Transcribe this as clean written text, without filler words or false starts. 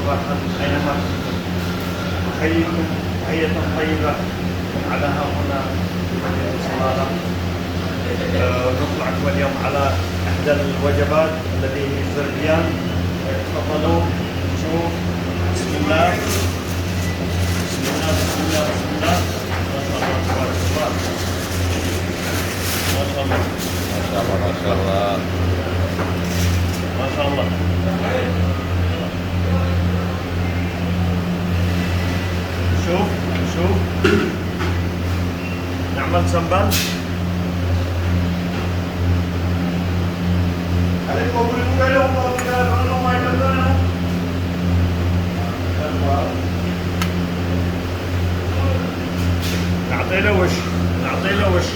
صباحا أينما كنتم. أحييكم تحية طيبة على ها هنا في مدينة صلالة. نطلعكم اليوم على إحدى الوجبات التي هي الزربيان. تفضلوا شوف. بسم الله بسم الله بسم الله بسم الله. ما شاء الله تبارك الله. ما شاء الله ما شاء الله ما شاء الله. شوف شوف نعمل سمبل. نعطي له وش نعطي له وش.